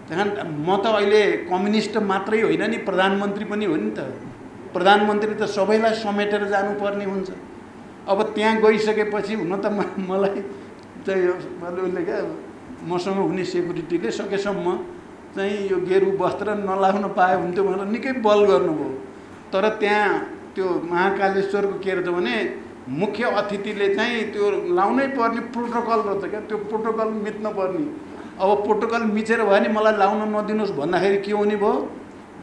म त अहिले कम्युनिस्ट मात्रै होइन नि, प्रधानमन्त्री पनि हो नि त। प्रधानमन्त्री त सबैलाई समेटेर जानुपर्ने हुन्छ। अब त्यहाँ गइसकेपछि हुन त मलाई चाहिँ उसले क्या मसँग हुने सेक्युरिटीले सकेसम्म चाहिँ यो गेरु वस्त्र नलाउन पाए हुन्थ्यो भनेर निकै बल गर्नुभयो। तर त्यहाँ त्यो महाकालेश्वरको के रहेछ भने मुख्य अतिथिले चाहिँ त्यो लाउनै पर्ने प्रोटोकल रहेछ क्या, त्यो प्रोटोकल मिच्न पर्ने। अब प्रोटोकल मिचेर भयो नि मलाई लाउन नदिनुहोस् भन्दाखेरि के हुने भयो,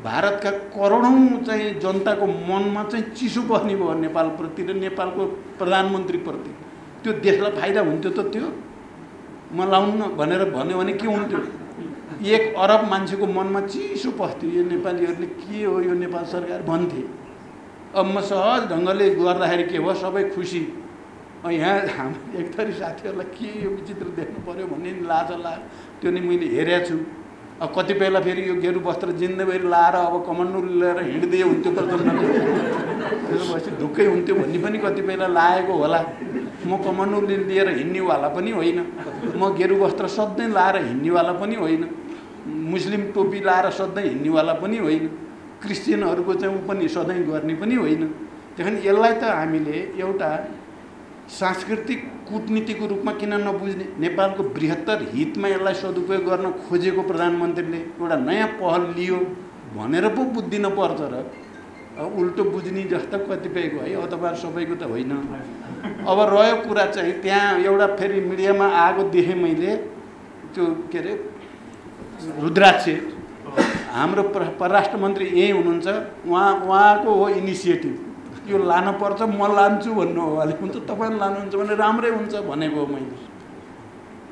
भारतका करोडौँ चाहिँ जनताको मनमा चाहिँ चिसो बस्ने भयो नेपालप्रति र नेपालको प्रधानमन्त्रीप्रति। त्यो देशलाई फाइदा हुन्थ्यो त त्यो, म लाउनु भनेर भन्यो भने के हुन्थ्यो, 1 अरब मान्छेको मनमा चिसो पस्थ्यो, यो नेपालीहरूले के हो यो नेपाल सरकार भन्थे। अब म सहज ढङ्गले गर्दाखेरि के भयो, सबै खुसी। यहाँ हाम्रो एक थरी साथीहरूलाई के यो विचित्र देख्नु पर्यो भन्ने लाज लाग्यो, त्यो नि मैले हेरेको छु। अब कतिपयलाई फेरि यो गेरु वस्त्र जिन्दैभरि लाएर अब कमान्डो लिएर हिँड्दै हुन्थ्यो प्रचण्डले, त्यसो भएपछि ढुक्कै हुन्थ्यो भन्ने पनि कतिपयलाई लागेको होला। म कमान्डो लिएर हिँड्नेवाला पनि होइन, म गेरु वस्त्र सधैँ लाएर हिँड्नेवाला पनि होइन, मुस्लिम टोपी लाएर सधैँ हिँड्नेवाला पनि होइन, क्रिस्चियनहरूको चाहिँ ऊ पनि सधैँ गर्ने पनि होइन। त्यहाँदेखि यसलाई त हामीले एउटा सांस्कृतिक कूटनीतिको रूपमा किन नबुझ्ने, नेपालको बृहत्तर हितमा यसलाई सदुपयोग गर्न खोजेको प्रधानमन्त्रीले एउटा नयाँ पहल लियो भनेर पो बुझ्दिन पर्छ र उल्टो बुझ्ने जस्तो कतिपयको है, अब तपाईहरु सबैको त होइन। अब रह्यो कुरा चाहिँ त्यहाँ एउटा फेरि मिडियामा आएको देखेँ मैले, त्यो के अरे रुद्राक्ष हाम्रो परराष्ट्र मन्त्री यही हुनुहुन्छ, उहाँको हो इनिसिएटिभ, यो लान पर्छ म लान्छु भन्नु हो, अलि हुन्छ तपाईले लानुहुन्छ भने राम्रै हुन्छ भनेको हो मैले।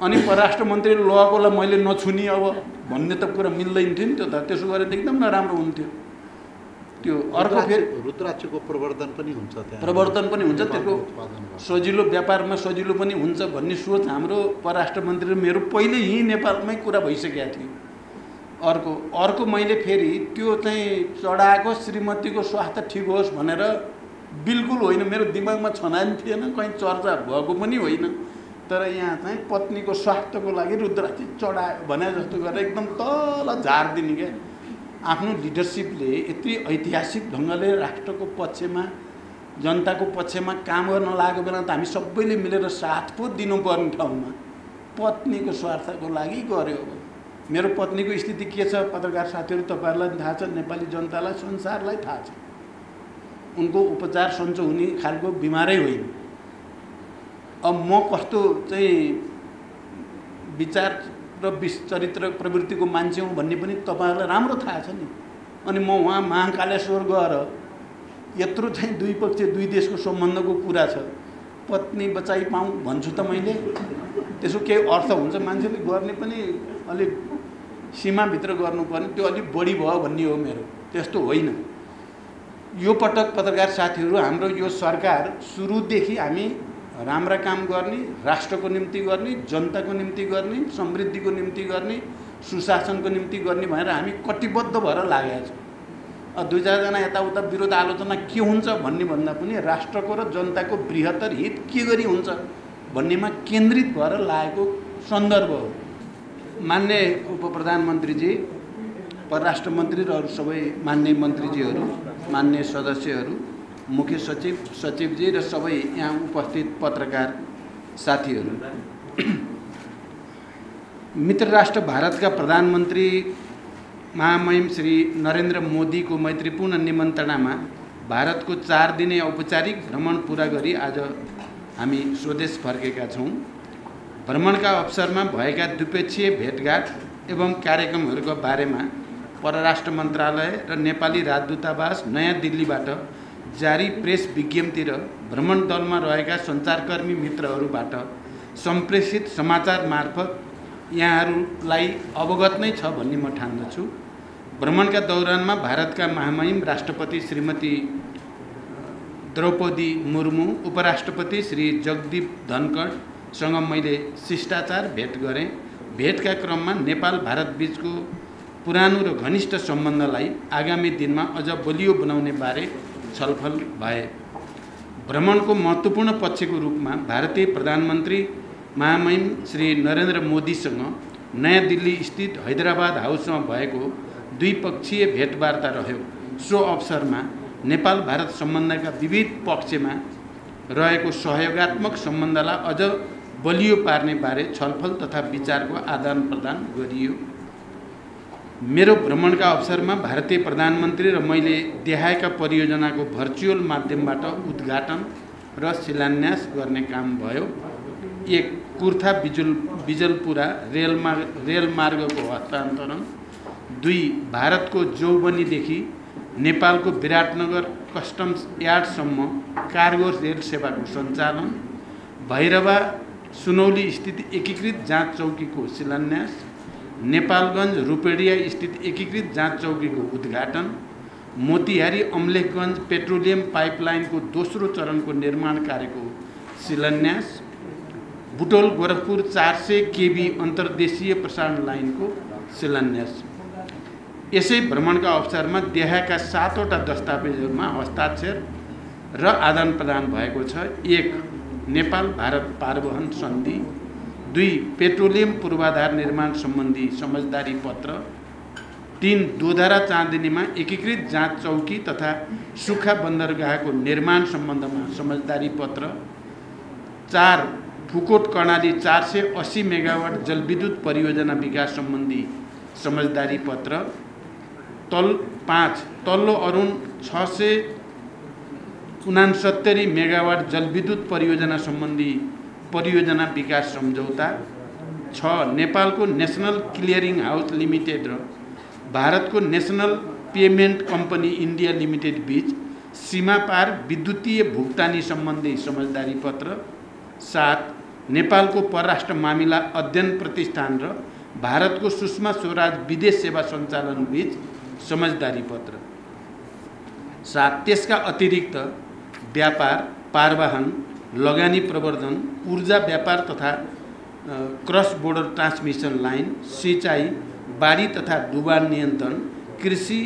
अनि परराष्ट्र मन्त्री लगेकोलाई मैले नछुनी अब भन्ने त कुरा मिल्दैन थियो नि, त्यो त त्यसो गरे एकदम नराम्रो हुन्थ्यो। त्यो अर्को फेरि रुद्राक्षको प्रवर्धन पनि हुन्छ, त्यहाँ प्रवर्धन पनि हुन्छ, त्यसको सजिलो व्यापारमा सजिलो पनि हुन्छ भन्ने सोच हाम्रो परराष्ट्र मन्त्री र मेरो पहिले यही नेपालमै कुरा भइसकेको थियो। अर्को मैले फेरि त्यो चाहिँ चढाएको श्रीमतीको स्वास्थ्य ठिक होस् भनेर बिल्कुल होइन, मेरो दिमागमा छनानी थिएन, कहीँ चर्चा भएको पनि होइन। तर यहाँ चाहिँ पत्नीको स्वास्थ्यको लागि रुद्राक्ष चढायो भने जस्तो गरेर एकदम तल झारिदिने क्या। आफ्नो लिडरसिपले यति ऐतिहासिक ढङ्गले राष्ट्रको पक्षमा जनताको पक्षमा काम गर्न लागेको बेला त हामी सबैले मिलेर साथ पो दिनुपर्ने ठाउँमा पत्नीको स्वार्थको लागि गर्यो। अब मेरो पत्नीको स्थिति के छ पत्रकार साथीहरू तपाईहरुलाई थाहा छ, नेपाली जनतालाई संसारलाई थाहा छ। उनको उपचार सन्चो हुने खालको बिमारै होइन। अब म कस्तो चाहिँ विचार र चरित्र प्रवृत्तिको मान्छे हुँ भन्ने पनि तपाईहरुलाई राम्रो थाहा छ नि। अनि म वहाँ महाकालेश्वर गएर यत्रो चाहिँ दुई पक्ष दुई देशको सम्बन्धको कुरा छ, पत्नी बचाइ पाऊँ भन्छु त मैले, त्यसो केही अर्थ हुन्छ? मान्छेले गर्ने पनि अलिक सीमाभित्र गर्नुपर्ने, त्यो अलिक बढी भयो भन्ने हो मेरो, त्यस्तो होइन। यो पटक पत्रकार साथीहरू हाम्रो यो सरकार सुरुदेखि हामी राम्रा काम गर्ने, राष्ट्रको निम्ति गर्ने, जनताको निम्ति गर्ने, समृद्धिको निम्ति गर्ने, सुशासनको निम्ति गर्ने भनेर हामी कटिबद्ध भएर लागेका छौँ। दुई चारजना यताउता विरोध आलोचना के हुन्छ भन्ने भन्दा पनि राष्ट्रको र जनताको बृहत्तर हित के गरी हुन्छ भन्नेमा केन्द्रित भएर लागेको सन्दर्भ हो। मान्य उपप्रधानमन्त्रीजी, परराष्ट्र मन्त्री र अरू सबै मान्य मन्त्रीजीहरू, मान्य सदस्यहरू, मुख्य सचिव, सचिवजी र सबै यहाँ उपस्थित पत्रकार साथीहरू, मित्र राष्ट्र भारतका प्रधानमन्त्री महामहिम श्री नरेन्द्र मोदीको मैत्रीपूर्ण निमन्त्रणामा भारतको 4 दिने औपचारिक भ्रमण पूरा गरी आज हामी स्वदेश फर्केका छौँ। भ्रमणका अवसरमा भएका द्विपक्षीय भेटघाट एवं कार्यक्रमहरूका बारेमा परराष्ट्र मन्त्रालय र नेपाली राजदूतावास नयाँ दिल्लीबाट जारी प्रेस विज्ञप्ति र भ्रमण दलमा रहेका सञ्चारकर्मी मित्रहरूबाट सम्प्रेषित समाचार मार्फत यहाँहरूलाई अवगत नै छ भन्ने म ठान्दछु। भ्रमणका दौरानमा भारतका महामहिम राष्ट्रपति श्रीमती द्रौपदी मुर्मू, उपराष्ट्रपति श्री जगदीप धनखडसँग मैले शिष्टाचार भेट गरेँ। भेटका क्रममा नेपाल भारत बीचको पुरानो र घनिष्ठ सम्बन्धलाई आगामी दिनमा अझ बलियो बनाउने बारे छलफल भए। भ्रमणको महत्त्वपूर्ण पक्षको रूपमा भारतीय प्रधानमन्त्री महामहिम श्री नरेन्द्र मोदीसँग नयाँ दिल्ली स्थित हैदराबाद हाउसमा भएको द्विपक्षीय भेटवार्ता रह्यो। सो अवसरमा नेपाल भारत सम्बन्धका विविध पक्षमा रहेको सहयोगात्मक सम्बन्धलाई अझ बलियो पार्ने बारे छलफल तथा विचारको आदान प्रदान गरियो। मेरो भ्रमणका अवसरमा भारतीय प्रधानमन्त्री र मैले देखाएका परियोजनाको भर्चुअल माध्यमबाट उद्घाटन र शिलान्यास गर्ने काम भयो। 1. कुर्था बिजलपुरा रेलमार्गको हस्तान्तरण। 2. भारतको जोगबनीदेखि नेपालको विराटनगर कस्टम्स यार्डसम्म कार्गो रेल सेवाको सञ्चालन। भैरवा सुनौली स्थित एकीकृत जाँच चौकीको शिलान्यास। नेपालगञ्ज रूपेडिया स्थित एकीकृत जाँच चौकीको उद्घाटन। मोतिहारी अम्लेखगञ्ज पेट्रोलियम पाइपलाइनको दोस्रो चरणको निर्माण कार्यको शिलान्यास। बुटोल गोरखपुर 400 केबी अन्तर्देशीय प्रसारण लाइनको शिलान्यास। यसै भ्रमणका अवसरमा देखाएका 7वटा दस्तावेजहरूमा हस्ताक्षर र आदान प्रदान भएको छ। 1. नेपाल भारत पारवहन सन्धि। 2. पेट्रोलियम पूर्वाधार निर्माण सम्बन्धी समझदारी पत्र। 3. दोधरा चाँदनीमा एकीकृत जाँच चौकी तथा सुक्खा बन्दरगाहको निर्माण सम्बन्धमा समझदारी पत्र। 4. फुकोट कर्णाली 480 मेगावाट जलविद्युत परियोजना विकास सम्बन्धी समझदारी पत्र। 5. तल्लो अरुण 669 मेगावाट जलविद्युत परियोजना सम्बन्धी परियोजना विकास सम्झौता। 6. नेपालको नेसनल क्लियरिङ हाउस लिमिटेड र भारतको national payment company India limited बीच सीमापार विद्युतीय भुक्तानी सम्बन्धी समझदारी पत्र। 7. नेपालको परराष्ट्र मामिला अध्ययन प्रतिष्ठान र भारतको सुषमा स्वराज विदेश सेवा सञ्चालन बीच समझदारी पत्र। 7. त्यसका अतिरिक्त व्यापार, पारवाहन, लगानी प्रवर्धन, ऊर्जा व्यापार तथा क्रस बोर्डर ट्रान्समिसन लाइन, सिँचाइ, बाढी तथा डुबान नियन्त्रण, कृषि,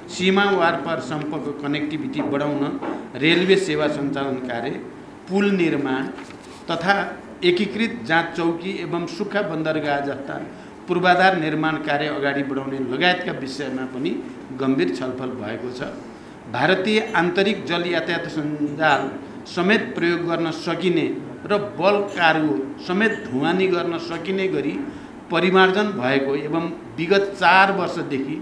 सीमावार पार सम्पर्क कनेक्टिभिटी बढाउन रेलवे सेवा सञ्चालन कार्य, पुल निर्माण तथा एकीकृत जाँच चौकी एवं सुक्खा बन्दरगाह जस्ता पूर्वाधार निर्माण कार्य अगाडि बढाउने लगायतका विषयमा पनि गम्भीर छलफल भएको छ। भारतीय आन्तरिक जल यातायात सञ्जाल समेत प्रयोग गर्न सकिने र बल्क कार्गो समेत ढुवानी गर्न सकिने गरी परिमार्जन भएको एवं विगत 4 वर्षदेखि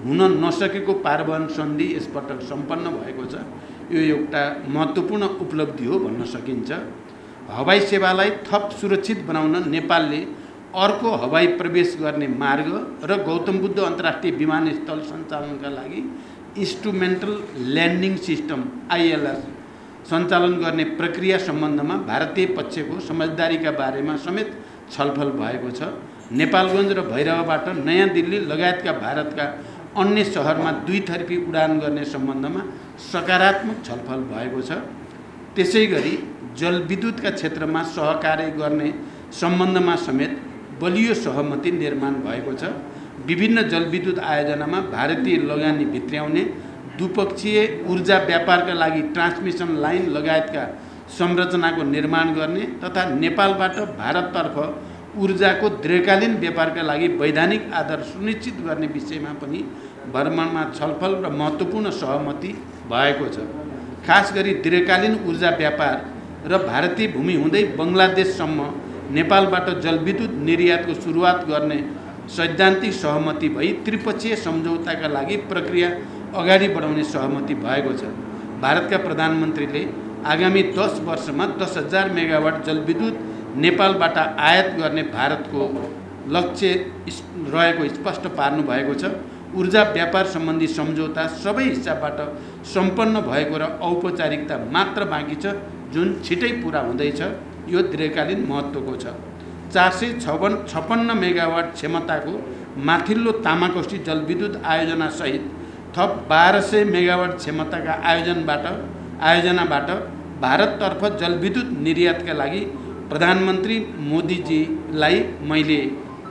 हुन नसकेको पारवहन सन्धि यसपटक सम्पन्न भएको छ। यो एउटा महत्त्वपूर्ण उपलब्धि हो भन्न सकिन्छ। हवाई सेवालाई थप सुरक्षित बनाउन नेपालले अर्को हवाई प्रवेश गर्ने मार्ग र गौतम बुद्ध अन्तर्राष्ट्रिय विमानस्थल सञ्चालनका लागि इन्स्ट्रुमेन्टल ल्यान्डिङ सिस्टम ILS सञ्चालन गर्ने प्रक्रिया सम्बन्धमा भारतीय पक्षको समझदारीका बारेमा समेत छलफल भएको छ। नेपालगञ्ज र भैरवाबाट नयाँ दिल्ली लगायतका भारतका अन्य सहरमा दुईथरफी उडान गर्ने सम्बन्धमा सकारात्मक छलफल भएको छ। त्यसैगरी जलविद्युतका क्षेत्रमा सहकार्य गर्ने सम्बन्धमा समेत बलियो सहमति निर्माण भएको छ। विभिन्न जलविद्युत आयोजनामा भारतीय लगानी भित्र्याउने, द्विपक्षीय ऊर्जा व्यापारका लागि ट्रान्समिसन लाइन लगायतका संरचनाको निर्माण गर्ने तथा नेपालबाट भारततर्फ ऊर्जाको दीर्घकालीन व्यापारका लागि वैधानिक आधार सुनिश्चित गर्ने विषयमा पनि भ्रमणमा छलफल र महत्त्वपूर्ण सहमति भएको छ। खास गरी दीर्घकालीन ऊर्जा व्यापार र भारतीय भूमि हुँदै बङ्गलादेशसम्म नेपालबाट जलविद्युत निर्यातको सुरुवात गर्ने सैद्धान्तिक सहमति भई त्रिपक्षीय सम्झौताका लागि प्रक्रिया अगाडि बढाउने सहमति भएको छ। भारतका प्रधानमन्त्रीले आगामी 10 वर्षमा 10,000 मेगावाट जलविद्युत नेपालबाट आयात गर्ने भारतको लक्ष्य रहेको स्पष्ट पार्नु भएको छ। ऊर्जा व्यापार सम्बन्धी सम्झौता सबै हिस्साबाट सम्पन्न भएको र औपचारिकता मात्र बाँकी छ, जुन छिटै पुरा हुँदैछ। यो दीर्घकालीन महत्त्वको छ। 456 मेगावाट क्षमताको माथिल्लो तामाकोशी जलविद्युत आयोजनासहित थप 1200 मेगावाट क्षमताका आयोजनाबाट भारततर्फ जलविद्युत निर्यातका लागि प्रधानमन्त्री मोदीजीलाई मैले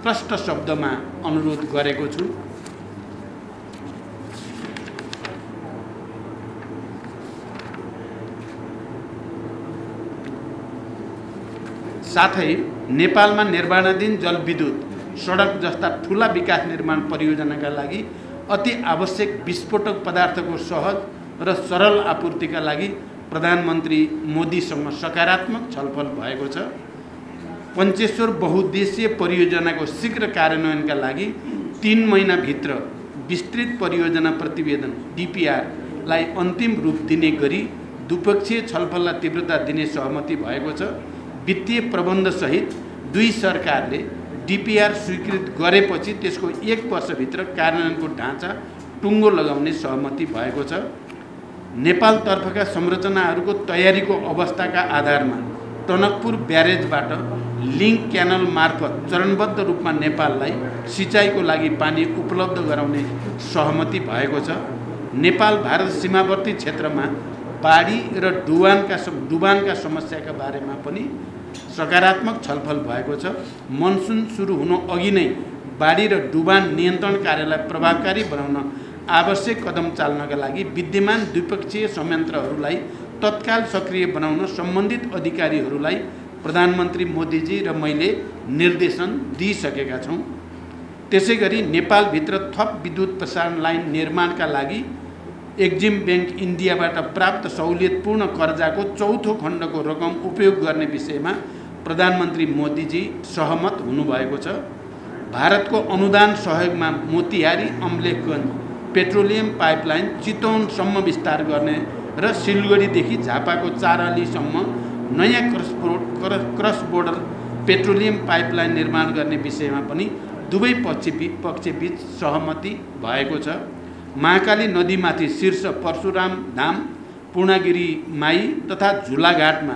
प्रष्ट शब्दमा अनुरोध गरेको छु। साथै नेपालमा निर्माणाधीन जलविद्युत सडक जस्ता ठुला विकास निर्माण परियोजनाका लागि अति आवश्यक विस्फोटक पदार्थको सहज र सरल आपूर्तिका लागि प्रधानमन्त्री मोदीसँग सकारात्मक छलफल भएको छ। पञ्चेश्वर बहुद्देश्य परियोजनाको शीघ्र कार्यान्वयनका लागि 3 महिनाभित्र विस्तृत परियोजना प्रतिवेदन DPRलाई अन्तिम रूप दिने गरी द्विपक्षीय छलफललाई तीव्रता दिने सहमति भएको छ। वित्तीय प्रबन्धसहित दुई सरकारले DPR स्वीकृत गरेपछि त्यसको 1 वर्षभित्र कार्यान्वयनको ढाँचा टुङ्गो लगाउने सहमति भएको छ। नेपालतर्फका संरचनाहरूको तयारीको अवस्थाका आधारमा टनकपुर ब्यारेजबाट लिङ्क क्यानल मार्फत चरणबद्ध रूपमा नेपाललाई सिँचाइको लागि पानी उपलब्ध गराउने सहमति भएको छ। नेपाल भारत सीमावर्ती क्षेत्रमा बाढी र डुबानका समस्याका बारेमा पनि सकारात्मक छलफल भएको छ। मनसुन सुरु हुनु अघि नै बाढी र डुबान नियन्त्रण कार्यलाई प्रभावकारी बनाउन आवश्यक कदम चाल्नका लागि विद्यमान द्विपक्षीय संयन्त्रहरूलाई तत्काल सक्रिय बनाउन सम्बन्धित अधिकारीहरूलाई प्रधानमन्त्री मोदीजी र मैले निर्देशन दिइसकेका छौँ। त्यसैगरी नेपालभित्र थप विद्युत प्रसारण लाइन निर्माणका लागि एक्जिम ब्याङ्क इन्डियाबाट प्राप्त सहुलियतपूर्ण कर्जाको चौथो खण्डको रकम उपयोग गर्ने विषयमा प्रधानमन्त्री मोदीजी सहमत हुनुभएको छ। भारतको अनुदान सहयोगमा मोतिहारी अम्लेखगञ्ज पेट्रोलियम पाइपलाइन चितवनसम्म विस्तार गर्ने र सिलगढीदेखि झापाको चारालीसम्म नयाँ क्रस बोर्डर पेट्रोलियम पाइपलाइन निर्माण गर्ने विषयमा पनि दुवै पक्षबीच सहमति भएको छ। महाकाली नदीमाथि शीर्ष परशुराम धाम पूर्णागिरी माई तथा झुलाघाटमा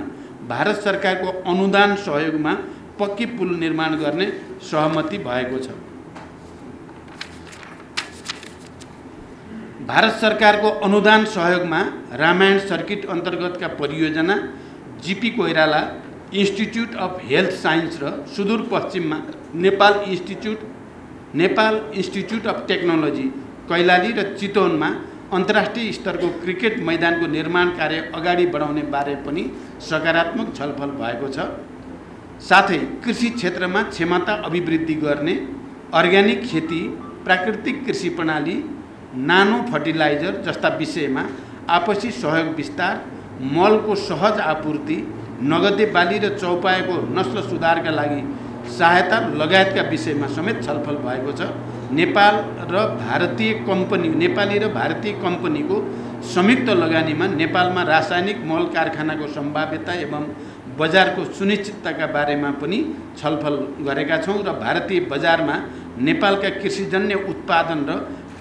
भारत सरकारको अनुदान सहयोगमा पक्की पुल निर्माण गर्ने सहमति भएको छ। भारत सरकारको अनुदान सहयोगमा रामायण सर्किट अन्तर्गतका परियोजना GP Koirala institute of health science र सुदूरपश्चिममा Nepal institute of technology Kailali र चितवनमा अन्तर्राष्ट्रिय स्तरको क्रिकेट मैदानको निर्माण कार्य अगाडि बढाउने बारे पनि सकारात्मक छलफल भएको छ। साथै कृषि क्षेत्रमा क्षमता अभिवृद्धि गर्ने, अर्ग्यानिक खेती, प्राकृतिक कृषि प्रणाली, नानो फर्टिलाइजर जस्ता विषयमा आपसी सहयोग विस्तार, मलको सहज आपूर्ति, नगदे बाली र चौपायाको नस्ल सुधारका लागि सहायता लगायतका विषयमा समेत छलफल भएको छ। नेपाली र भारतीय कम्पनीको संयुक्त लगानीमा नेपालमा रासायनिक मल कारखानाको सम्भाव्यता एवं बजारको सुनिश्चितताका बारेमा पनि छलफल गरेका छौँ र भारतीय बजारमा नेपालका कृषिजन्य उत्पादन र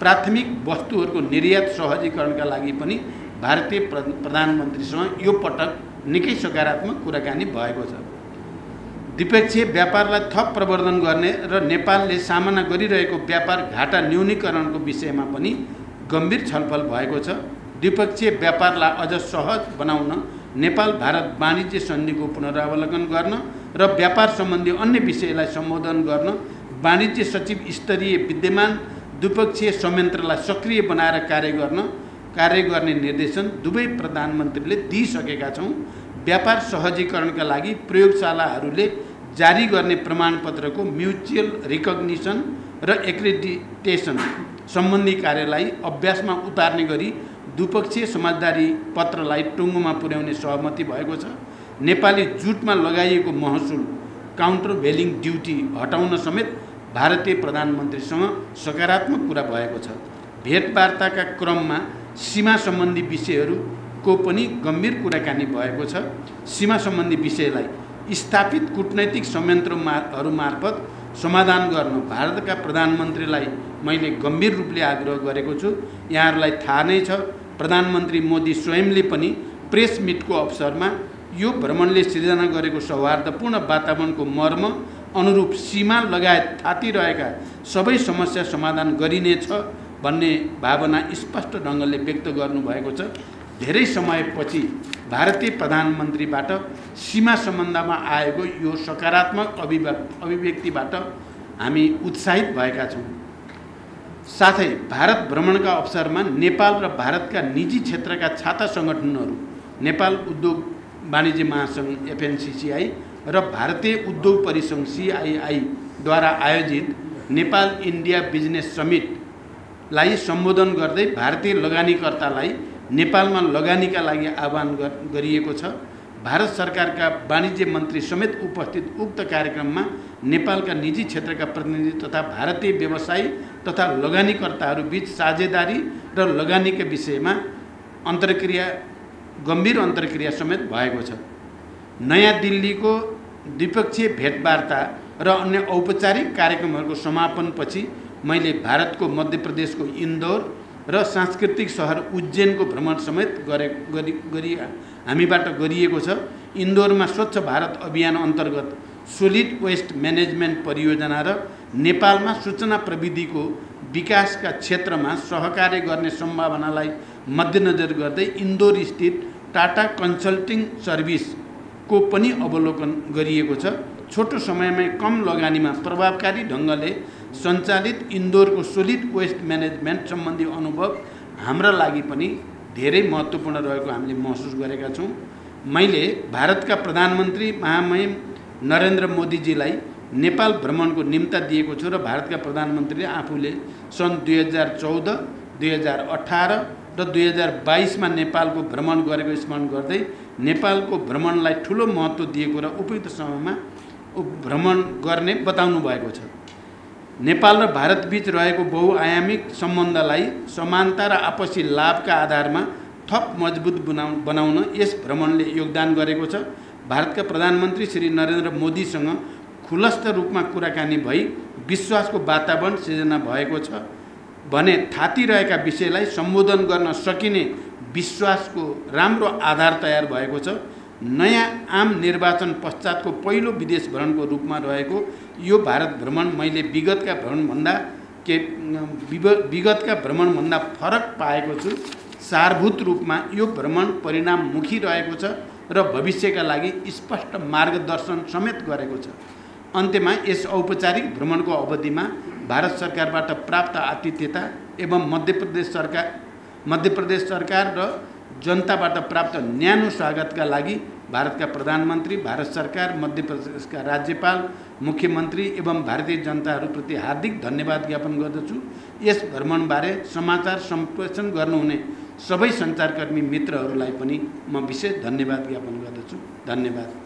प्राथमिक वस्तुहरूको निर्यात सहजीकरणका लागि पनि भारतीय प्रधानमन्त्रीसँग यो पटक निकै सकारात्मक कुराकानी भएको छ। द्विपक्षीय व्यापारलाई थप प्रवर्धन गर्ने र नेपालले सामना गरिरहेको व्यापार घाटा न्यूनीकरणको विषयमा पनि गम्भीर छलफल भएको छ। द्विपक्षीय व्यापारलाई अझ सहज बनाउन नेपाल भारत वाणिज्य सन्धिको पुनरावलोकन गर्न र व्यापार सम्बन्धी अन्य विषयलाई सम्बोधन गर्न वाणिज्य सचिव स्तरीय विद्यमान द्विपक्षीय संयन्त्रलाई सक्रिय बनाएर कार्य गर्ने निर्देशन दुवै प्रधानमन्त्रीले दिइसकेका छौँ। व्यापार सहजीकरणका लागि प्रयोगशालाहरूले जारी गर्ने प्रमाणपत्रको म्युचुअल रिकग्निसन र एक्रेडिटेसन सम्बन्धी कार्यलाई अभ्यासमा उतार्ने गरी द्विपक्षीय समझदारी पत्रलाई टुङ्गोमा पुर्याउने सहमति भएको छ। नेपाली जुटमा लगाइएको महसुल काउन्टर भेलिङ ड्युटी हटाउन समेत भारतीय प्रधानमन्त्रीसँग सकारात्मक कुरा भएको छ। भेटवार्ताका क्रममा सीमा सम्बन्धी विषयहरूको पनि गम्भीर कुराकानी भएको छ। सीमा सम्बन्धी विषयलाई स्थापित कूटनैतिक संयन्त्रहरू मार्फत समाधान गर्न भारतका प्रधानमन्त्रीलाई मैले गम्भीर रूपले आग्रह गरेको छु। यहाँहरूलाई थाहा नै छ, प्रधानमन्त्री मोदी स्वयंले पनि प्रेस मिटको अवसरमा यो भ्रमणले सिर्जना गरेको सौहार्दपूर्ण वातावरणको मर्म अनुरूप सीमा लगायत थातिरहेका सबै समस्या समाधान गरिनेछ भन्ने भावना स्पष्ट ढङ्गले व्यक्त गर्नुभएको छ। धेरै समयपछि भारतीय प्रधानमन्त्रीबाट सीमा सम्बन्धमा आएको यो सकारात्मक अभिव्यक्तिबाट हामी उत्साहित भएका छौँ। साथै भारत भ्रमणका अवसरमा नेपाल र भारतका निजी क्षेत्रका छाता सङ्गठनहरू नेपाल उद्योग वाणिज्य महासङ्घ FNCCI र भारतीय उद्योग परिसङ्घ CII द्वारा आयोजित नेपाल इन्डिया बिजनेस समिटलाई सम्बोधन गर्दै भारतीय लगानीकर्तालाई नेपालमा लगानीका लागि आह्वान गरिएको छ। भारत सरकारका वाणिज्य मन्त्री समेत उपस्थित उक्त कार्यक्रममा नेपालका निजी क्षेत्रका प्रतिनिधि तथा भारतीय व्यवसायी तथा लगानीकर्ताहरू बीच साझेदारी र लगानीका विषयमा गम्भीर अन्तर्क्रिया समेत भएको छ। नयाँ दिल्लीको द्विपक्षीय भेटवार्ता र अन्य औपचारिक कार्यक्रमहरूको समापनपछि मैले भारतको मध्य प्रदेशको इन्दौर र सांस्कृतिक सहर उज्जैनको भ्रमण समेत हामीबाट गरिएको छ। इन्दौरमा स्वच्छ भारत अभियान अन्तर्गत सोलिड वेस्ट म्यानेजमेन्ट परियोजना र नेपालमा सूचना प्रविधिको विकासका क्षेत्रमा सहकार्य गर्ने सम्भावनालाई मध्यनजर गर्दै इन्दौर स्थित टाटा कन्सल्टिङ सर्भिसको पनि अवलोकन गरिएको छ। छोटो समयमै कम लगानीमा प्रभावकारी ढङ्गले सञ्चालित इन्दौरको सोलिड वेस्ट म्यानेजमेन्ट सम्बन्धी अनुभव हाम्रा लागि पनि धेरै महत्त्वपूर्ण रहेको हामीले महसुस गरेका छौँ। मैले भारतका प्रधानमन्त्री महामहिम नरेन्द्र मोदीजीलाई नेपाल भ्रमणको निम्ता दिएको छु र भारतका प्रधानमन्त्रीले आफूले सन् 2014, 2018 र 2022मा नेपालको भ्रमण गरेको स्मरण गर्दै नेपालको भ्रमणलाई ठुलो महत्त्व दिएको र उपयुक्त समयमा भ्रमण गर्ने बताउनु भएको छ। नेपाल र भारतबीच रहेको बहुआयामिक सम्बन्धलाई समानता र आपसी लाभका आधारमा थप मजबुत बनाउन यस भ्रमणले योगदान गरेको छ। भारतका प्रधानमन्त्री श्री नरेन्द्र मोदीसँग खुलस्त रूपमा कुराकानी भई विश्वासको वातावरण सिर्जना भएको छ भने थातिरहेका विषयलाई सम्बोधन गर्न सकिने विश्वासको राम्रो आधार तयार भएको छ। नयाँ आम निर्वाचन पश्चातको पहिलो विदेश भ्रमणको रूपमा रहेको यो भारत भ्रमण मैले विगतका भ्रमणभन्दा फरक पाएको छु। सारभूत रूपमा यो भ्रमण परिणाममुखी रहेको छ र भविष्यका लागि स्पष्ट मार्गदर्शन समेत गरेको छ। अन्त्यमा यस औपचारिक भ्रमणको अवधिमा भारत सरकारबाट प्राप्त आतिथ्यता एवं मध्य प्रदेश सरकार र जनताबाट प्राप्त न्यानो स्वागतका लागि भारतका प्रधानमन्त्री, भारत सरकार, मध्य प्रदेशका राज्यपाल, मुख्यमन्त्री एवं भारतीय जनताहरूप्रति हार्दिक धन्यवाद ज्ञापन गर्दछु। यस भ्रमणबारे समाचार सम्प्रेषण गर्नुहुने सबै सञ्चारकर्मी मित्रहरूलाई पनि म विशेष धन्यवाद ज्ञापन गर्दछु। धन्यवाद।